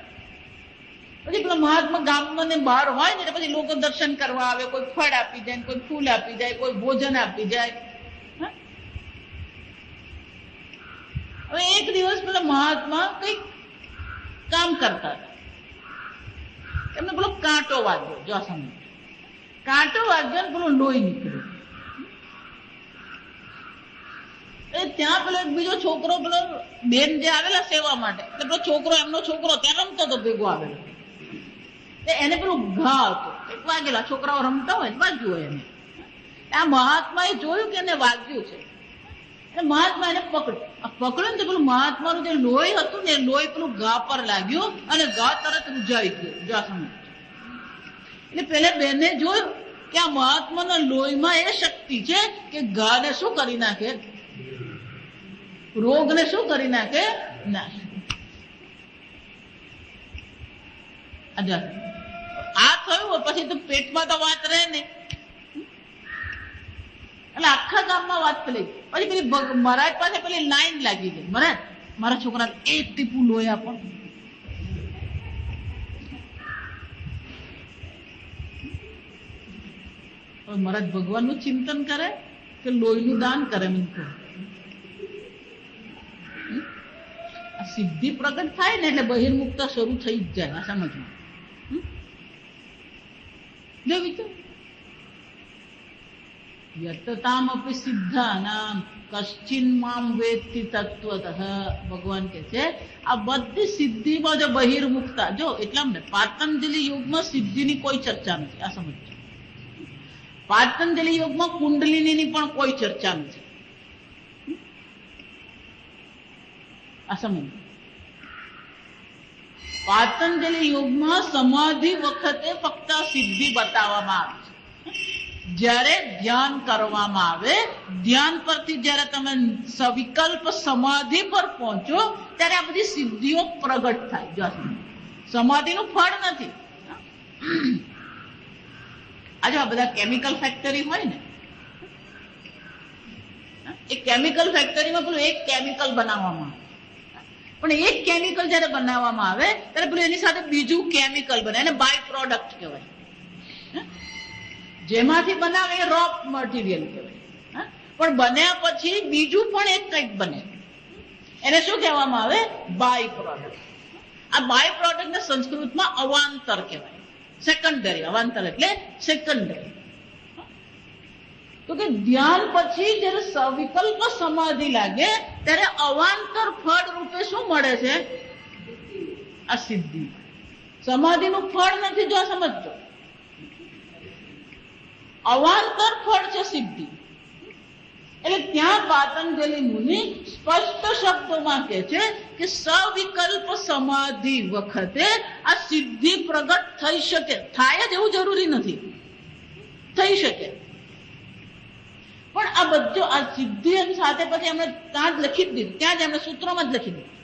Speaker 1: પછી પેલા મહાત્મા ગામમાં ને બહાર હોય ને એટલે પછી લોકો દર્શન કરવા આવે, કોઈ ફળ આપી જાય, કોઈ ફૂલ આપી જાય, કોઈ ભોજન આપી જાય. હવે એક દિવસ પેલા મહાત્મા કઈક કામ કરતા હતા, એમને પેલો કાંટો વાગ્યો. જો સમજ, કાંટો વાગ્યો ને પેલું લોહી નીકળ્યું. ત્યાં પેલો એક બીજો છોકરો, પેલો બેન જે આવેલા સેવા માટે, એટલે પેલો છોકરો, એમનો છોકરો ત્યાં રમતો હતો ભેગો આવેલો. એને પેલું ઘા હતો, એક વાગેલા. છોકરાઓ રમતા હોય વાગ્યું હોય એને. આ મહાત્માએ જોયું કે એને વાગ્યું છે, એટલે મહાત્મા એને પકડ્યું ને તો પેલું મહાત્માનું જે લોહી હતું ને, લોહી પેલું ઘા પર લાગ્યું અને ઘા તરત રૂજાઈ ગયો. જો સમજ, એટલે પેલા બેને જોયું કે આ મહાત્માના લોહીમાં એ શક્તિ છે કે ઘાને શું કરી નાખે? રોગને શું કરી નાખે? નાશ. આ થયું પછી તો પેટમાં તો વાત રહે ને, એટલે આખા ગામમાં વાત ફેલાઈ. પછી પેલી મહારાજ પાસે પેલી લાઈન લાગી ગઈ, મહારાજ મારા છોકરા એક ટીપું લોહી આપો. મહારાજ ભગવાનનું ચિંતન કરે કે લોહીનું દાન કરે? મને સિદ્ધિ પ્રગટ થાય ને એટલે બહિર્મુખતા શરૂ થઈ જ જાય. આ સમજમાં જો વિચાર, યતતામપી સિદ્ધાનામ કશ્ચિન મામ વેત્તિ તત્વતઃ. ભગવાન કે છે આ બધી સિદ્ધિમાં જો બહિર્મુખતા, જો એટલા ને પાતંજલિ યુગમાં સિદ્ધિની કોઈ ચર્ચા નથી. આ સમજો, પાતંજલિ યુગમાં કુંડલિનીની પણ કોઈ ચર્ચા નથી. આ સમજ, પાતંજલિ યુગમાં સમાધિ વખતે ફક્ત સિદ્ધિ બતાવવામાં આવે છે. જ્યારે ધ્યાન કરવામાં આવે, ધ્યાન પરથી જ્યારે તમે સવિકલ્પ સમાધિ પર પહોંચો ત્યારે આ બધી સિદ્ધિઓ પ્રગટ થાય. જો સમાધિનું ફળ નથી. આજે આ બધા કેમિકલ ફેક્ટરી હોય ને, એ કેમિકલ ફેક્ટરીમાં પેલું એક કેમિકલ બનાવવામાં આવે, પણ એક કેમિકલ જયારે બનાવવામાં આવે ત્યારે પેલું એની સાથે બીજું કેમિકલ બને, એને બાય પ્રોડક્ટ કહેવાય. જેમાંથી બનાવે એ રો મટીરિયલ કહેવાય. પણ બન્યા પછી બીજું પણ એક કંઈક બને, એને શું કહેવામાં આવે? By product. આ બાય પ્રોડક્ટ ને સંસ્કૃતમાં અવાંતર કહેવાય. સેકન્ડરી, અવાંતર એટલે સેકન્ડરી. તો કે ધ્યાન પછી જયારે સવિકલ્પ સમાધિ લાગે ત્યારે અવાંતર ફળ રૂપે શું મળે છે? આ સિદ્ધિ. સમાધિનું ફળ નથી. જો સમજો, અવાંતર ફળ છે સિદ્ધિ. એટલે ત્યાં પાતંજલિ મુનિ સ્પષ્ટ શબ્દોમાં કહે છે કે સવિકલ્પ સમાધિ વખતે આ સિદ્ધિ પ્રગટ થઈ શકે. થાય જ એવું જરૂરી નથી, થઈ શકે. પણ આ બધું આ સિદ્ધિ સાથે પછી એમણે ત્યાં જ લખી દીધું, ત્યાં જ એમણે સૂત્રોમાં જ લખી દીધું,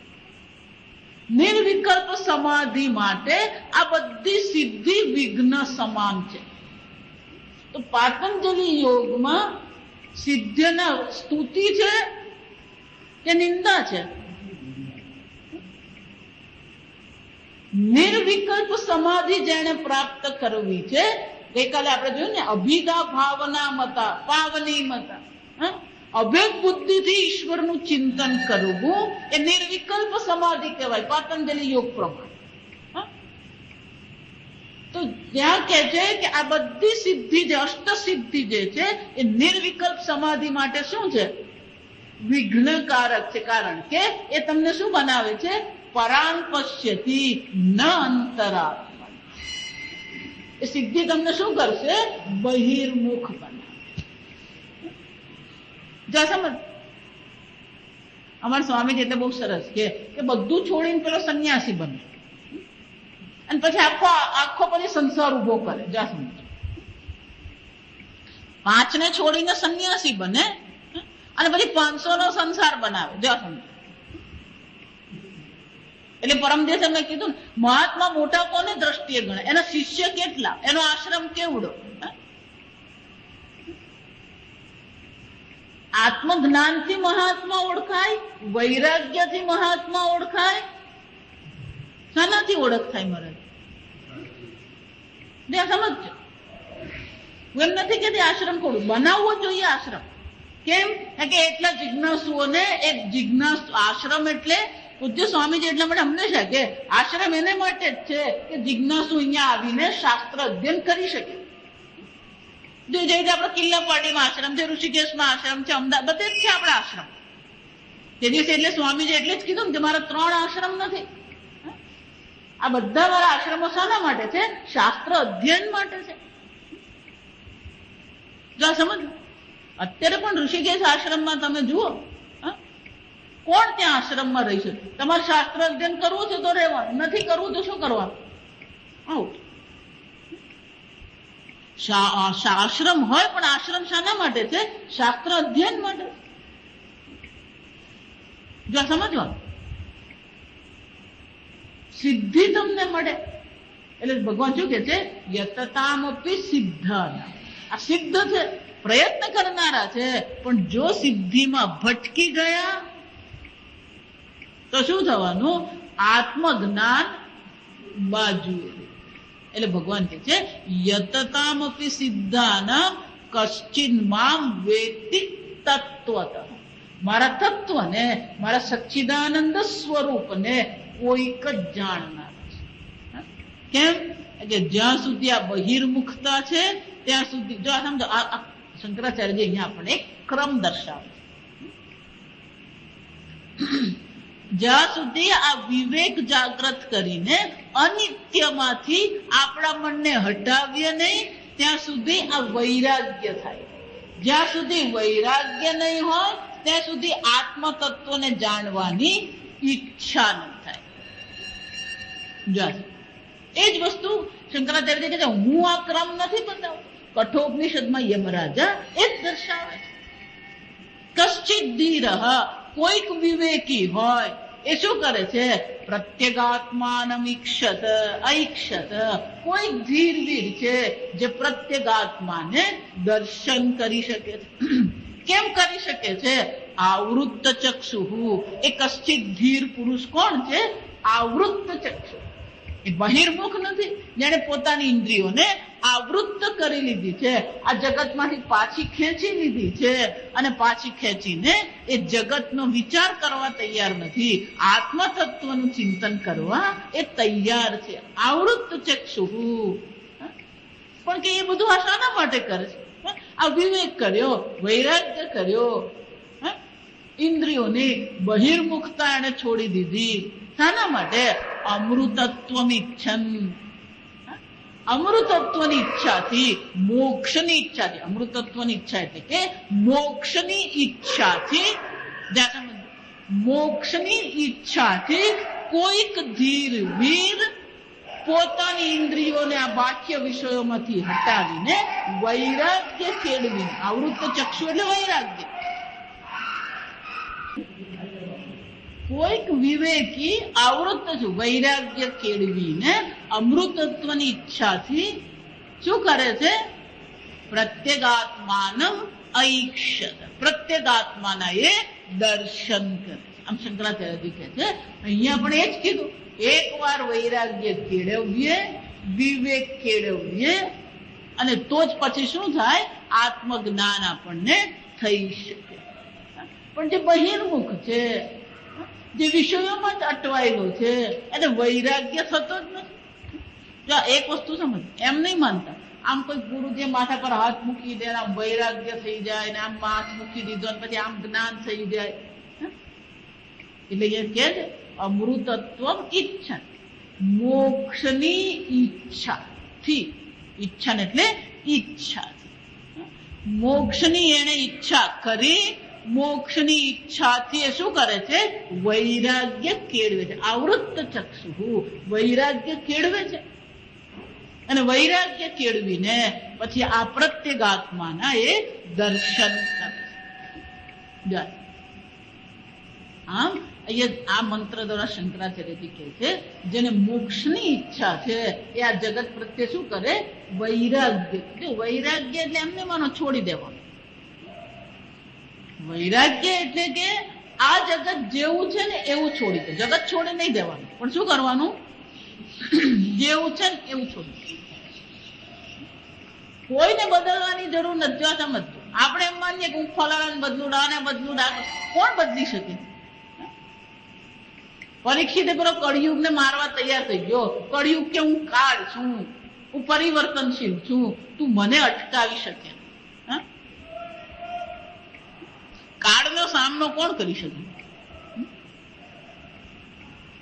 Speaker 1: નિર્વિકલ્પ સમાધિ માટે આ બધી સિદ્ધિ વિઘ્ન સમાન છે. તો પાતંજલિ યોગમાં સિદ્ધના સ્તુતિ છે કે નિંદા છે? નિર્વિકલ્પ સમાધિ જેને પ્રાપ્ત કરવી છે, ગઈકાલે આપણે જોયું ને, અભિદા ભાવના મતા પાવની મતા, અભેદ બુદ્ધિથી ઈશ્વરનું ચિંતન કરવું એ નિર્વિકલ્પ સમાધિ કહેવાય પતંજલિ યોગ પ્રમાણે. તો ત્યાં કે છે કે આ બધી સિદ્ધિ જે અષ્ટ સિદ્ધિ જે છે એ નિર્વિકલ્પ સમાધિ માટે શું છે? વિઘ્નકારક છે. કારણ કે એ તમને શું બનાવે છે? પરાંગ પશ્યતિ ન અંતરાત્મા. એ સિદ્ધિ તમને શું કરશે? બહિર્મુખ બનાવે. જો સમજ, અમારા સ્વામીજી એટલે બહુ સરસ કે બધું છોડીને પેલો સંન્યાસી બને અને પછી આખો પછી સંસાર ઉભો કરે. જા સમજ, 5 ને છોડીને સંન્યાસી બને અને પછી 500 નો સંસાર બનાવે. જા સમજ. એટલે પરમ દિવસે મેં કીધું ને, મહાત્મા મોટા કોને દ્રષ્ટિએ ગણે? એના શિષ્ય કેટલા, એનો આશ્રમ કેવડો. આત્મજ્ઞાનથી મહાત્મા ઓળખાય, વૈરાગ્યથી મહાત્મા ઓળખાય. શાનાથી ઓળખ થાય મહારાજ? સમજજો. હું એમ નથી કે આશ્રમ ખોડું બનાવવો જોઈએ. આશ્રમ કેમ કે એટલા જિજ્ઞાસુઓને એક જિજ્ઞાસુ આશ્રમ એટલે પૂજ્ય સ્વામીજી એટલા માટે હંમેશા કે આશ્રમ એને માટે જ છે કે જિજ્ઞાસુ અહીંયા આવીને શાસ્ત્ર અધ્યયન કરી શકે. જે રીતે આપણે કિલ્લા પાટીમાં આશ્રમ છે, ઋષિકેશમાં આશ્રમ છે, અમદાવાદ બધે જ છે આપણા આશ્રમ. તે દિવસે એટલે સ્વામીજી એટલે જ કીધું કે મારા 3 આશ્રમ નથી. આ બધા મારા આશ્રમો શાના માટે છે? શાસ્ત્ર અધ્યયન માટે છે. જો સમજ, અત્યારે પણ ઋષિકેશ આશ્રમમાં તમે જુઓ, કોણ ત્યાં આશ્રમમાં રહી શકે? તમારે શાસ્ત્ર અધ્યયન કરવું છે તો રહેવાનું, નથી કરવું તો શું કરવાનું? આઉટ. આશ્રમ હોય પણ આશ્રમ શાના માટે છે? શાસ્ત્ર અધ્યયન માટે. જો સમજવાનું, સિદ્ધિ તમને મળે એટલે ભગવાન શું કે છે? યતતામપી સિદ્ધાન. આ સિદ્ધ છે, પ્રયત્ન કરનારા છે, પણ જો સિદ્ધિમાં ભટકી ગયા તો શું થવાનું? આત્મજ્ઞાન બાજુ. એટલે ભગવાન કે છે યતતામપી સિદ્ધાન કશ્ચિન મામ વેતિ તત્વતઃ. મારા તત્વને, મારા સચ્ચિદાનંદ સ્વરૂપને કોઈક જ જાણનાર છે. કેમ કે જ્યાં સુધી આ બહિર્મુખતા છે ત્યાં સુધી, જો સમજો, આ શંકરાચાર્યજી અહીંયા આપણે એક ક્રમ દર્શાવે. જ્યાં સુધી આ વિવેક જાગૃત કરીને અનિત્યમાંથી આપણા મનને હટાવીએ નહીં ત્યાં સુધી આ વૈરાગ્ય થાય. જ્યાં સુધી વૈરાગ્ય નહીં હોય ત્યાં સુધી આત્મ તત્વને જાણવાની ઈચ્છા નહીં થાય. એ જ વસ્તુ શંકરાચાર્ય કહે છે, હું આ ક્રમ નથી બતાવતો. કઠોપનિષદમાં યમરાજા એ જ દર્શાવે છે. કશ્ચિત ધીરઃ, કોઈક વિવેકી હોય એ શું કરે છે? પ્રત્યેગાત્માનમ ઈક્ષત ઐક્ષત. કોઈક ધીરવીર છે જે પ્રત્યેગાત્માને દર્શન કરી શકે છે. કેમ કરી શકે છે? આવૃત્ત ચક્ષુહુ. એ કશ્ચિત ધીર પુરુષ કોણ છે? આવૃત્ત ચક્ષુ. એ બહિર્મુખ નથી, જેને પોતાની ઇન્દ્રિયોને આવૃત્ત કરી લીધી છે. આ જગતમાંથી પાછી ખેંચી લીધી છે અને પાછી ખેંચીને એ જગતનો વિચાર કરવા તૈયાર નથી. આત્મ તત્વનું ચિંતન કરવા એ તૈયાર છે. આવૃત્ત ચક્ષુહુ. પણ કે એ બધું આ શાના માટે કરે છે? આ વિવેક કર્યો, વૈરાગ્ય કર્યો, ઇન્દ્રિયોની બહિર્મુખતા એને છોડી દીધી. શાના માટે? અમૃતત્વમ ઈચ્છન. અમૃતત્વની ઈચ્છાથી, મોક્ષની ઈચ્છાથી. અમૃતત્વની ઈચ્છા એટલે કે મોક્ષની ઈચ્છાથી, મોક્ષની ઈચ્છાથી કોઈક ધીર વીર પોતાની ઇન્દ્રિયોને આ બાહ્ય વિષયોમાંથી હટાવીને વૈરાગ્ય કેળવીને, આવૃત્ત ચક્ષુ એટલે વૈરાગ્ય, કોઈક વિવેકી આવૃત્ત વૈરાગ્ય કેળવીને અમૃતત્વની ઈચ્છાથી શું કરે છે? પ્રત્યેગાત્માનમ ઐક્ષત. પ્રત્યેગાત્માના એ દર્શન કરે. આમ શંકરાચાર્યજી કહે છે. અહીંયા પણ એ જ કીધું, એકવાર વૈરાગ્ય કેળવીએ, વિવેક કેળવીએ, અને તો જ પછી શું થાય, આત્મજ્ઞાન આપણને થઈ શકે. પણ જે બહિર્મુખ છે, જે વિષયોમાં જ અટવાયેલો છે, એને વૈરાગ્ય થતો જ નથી. જો એક વસ્તુ સમજ, એમ નહીં માનતા આમ કોઈ ગુરુ જે માથા પર હાથ મૂકી દે આમ વૈરાગ્ય થઈ જાય ને આમ હાથ મૂકી દીધો ને પછી આમ જ્ઞાન થઈ જાય. એટલે એ કે છે અમૃતત્વ ઈચ્છા, મોક્ષની ઈચ્છાથી, ઈચ્છા એટલે ઈચ્છાથી, મોક્ષની એને ઈચ્છા કરી, મોક્ષની ઈચ્છાથી એ શું કરે છે, વૈરાગ્ય કેળવે છે. આવૃત્ત ચક્ષુ, વૈરાગ્ય કેળવે છે. અને વૈરાગ્ય કેળવીને પછી આ પ્રત્યેગાત્માના એ દર્શન કરે છે. આમ અહીંયા આ મંત્ર દ્વારા શંકરાચાર્યજી કહે છે જેને મોક્ષની ઈચ્છા છે એ આ જગત પ્રત્યે શું કરે, વૈરાગ્ય. એટલે વૈરાગ્ય એટલે એમને માનો છોડી દેવાનું. વૈરાગ્ય એટલે કે આ જગત જેવું છે ને એવું છોડી દે. જગત છોડી નહીં દેવાનું, પણ શું કરવાનું, જેવું છે ને એવું છોડી. કોઈને બદલવાની જરૂર નથી. જો સમજજો, આપણે એમ માનીએ કે હું ફલાણાને બદલું, ડાને બદલું, કોણ બદલી શકે? પરીક્ષિત પેલો કળિયુગ ને મારવા તૈયાર થઈ ગયો. કળિયુગ કે હું કાળ છું, હું પરિવર્તનશીલ છું, તું મને અટકાવી શકે? કાળનો સામનો કોણ કરી શકે?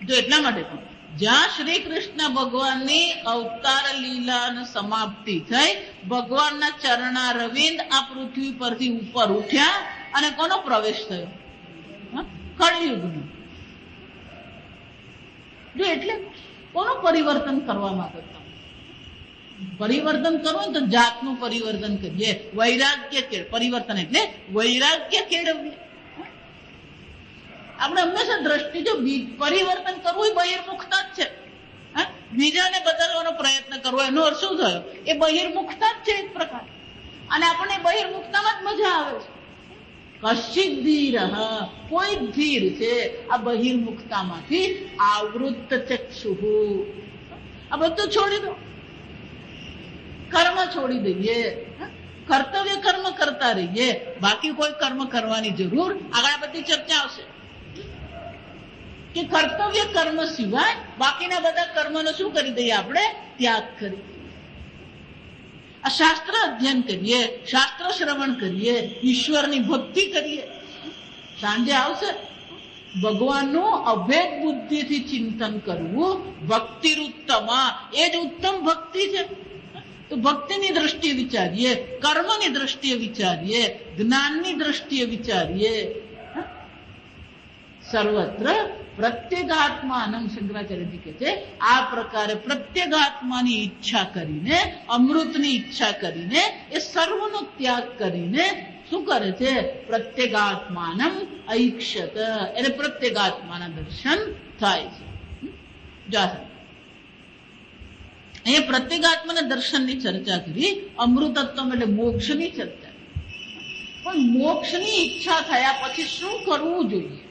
Speaker 1: જો એટલા માટે પણ જ્યાં શ્રી કૃષ્ણ ભગવાનની અવતાર લીલા સમાપ્તિ થઈ, ભગવાનના ચરણા રવિંદ આ પૃથ્વી પરથી ઉપર ઉઠ્યા અને કોનો પ્રવેશ થયો, કળિયુગનો. જો એટલે કોનું પરિવર્તન કરવા માંગો? પરિવર્તન કરવું તો જાતનું પરિવર્તન કરીએ. વૈરાગ્ય પરિવર્તન એટલે વૈરાગ્ય કેળવીએ. આપણે હંમેશા દ્રષ્ટિ, જો પરિવર્તન કરવું એ બહિર્મુખતા જ છે. બીજાને બદલવાનો પ્રયત્ન કરવો એનો અર્થ શું થયો, એ બહિર્મુખતા જ છે એક પ્રકાર. અને આપણને બહિર્મુખતામાં જ મજા આવે છે. કશ્ચિત ધીર, કોઈ ધીર છે આ બહિર્મુખતામાંથી આવૃત્ત ચક્ષુ. આ બધું છોડી દો, કર્મ છોડી દઈએ, કર્તવ્ય કર્મ કરતા રહીએ, બાકી કોઈ કર્મ કરવાની જરૂર. આગળ બધી ચર્ચા આવશે કે કર્તવ્ય કર્મ સિવાય બાકીના બધા કર્મનો શું કરી દઈએ આપણે, ત્યાગ કરી. આ શાસ્ત્ર અધ્યયન કરીએ, શાસ્ત્ર શ્રવણ કરીએ, ઈશ્વરની ભક્તિ કરીએ. સાંજે આવશે ભગવાનનું અભેદ બુદ્ધિથી ચિંતન કરવું, ભક્તિરુત્તમ, એ જ ઉત્તમ ભક્તિ છે. તો ભક્તિની દ્રષ્ટિએ વિચારીએ, કર્મની દ્રષ્ટિએ વિચારીએ, જ્ઞાનની દ્રષ્ટિએ વિચારીએ. સર્વત્ર પ્રત્યેગાત્માનમ, શંકરાચાર્યજી કહે છે આ પ્રકારે પ્રત્યેગાત્માની ઈચ્છા કરીને, અમૃતની ઈચ્છા કરીને, એ સર્વનો ત્યાગ કરીને શું કરે છે, પ્રત્યેગાત્માનમ ઐક્ષત, એટલે પ્રત્યેગાત્માના દર્શન થાય છે. અહીંયા પ્રત્યેગાત્માના દર્શનની ચર્ચા કરી, અમૃતત્વ એટલે મોક્ષની ચર્ચા. પણ મોક્ષની ઈચ્છા થયા પછી શું કરવું જોઈએ,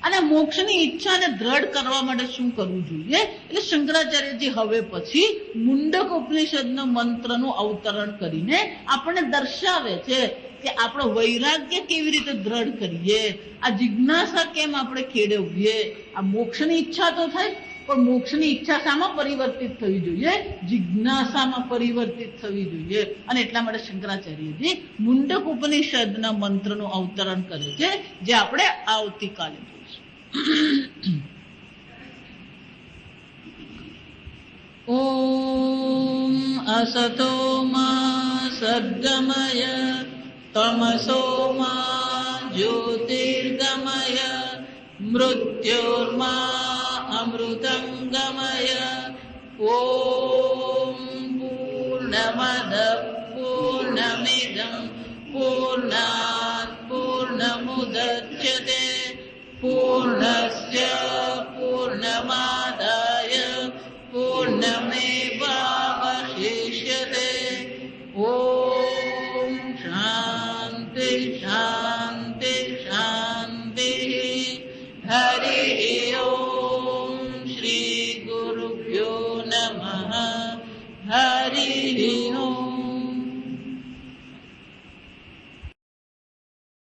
Speaker 1: અને મોક્ષની ઈચ્છાને દ્રઢ કરવા માટે શું કરવું જોઈએ, એટલે શંકરાચાર્યજી હવે પછી મુંડક ઉપનિષદના મંત્રનું અવતરણ કરીને આપણને દર્શાવે છે કે આપણો વૈરાગ્ય કેવી રીતે દ્રઢ કરીએ, આ જિજ્ઞાસા કેમ આપણે કેળવીએ. આ મોક્ષની ઈચ્છા તો થાય, પણ મોક્ષની ઈચ્છા શામાં પરિવર્તિત થવી જોઈએ, જિજ્ઞાસામાં પરિવર્તિત થવી જોઈએ. અને એટલા માટે શંકરાચાર્યજી મુંડક ઉપનિષદના મંત્રનું અવતરણ કરે છે, જે આપણે આવતીકાલે ઓમ અસતો મા સદ્ગમય તમસો મા જ્યોતિર્ગમય મૃત્યોર્મા અમૃતં ગમય. ઓમ પૂર્ણમદ પૂર્ણમિદં પૂર્ણાત પૂર્ણમુદચ્યતે પૂર્ણસ્ય પૂર્ણમા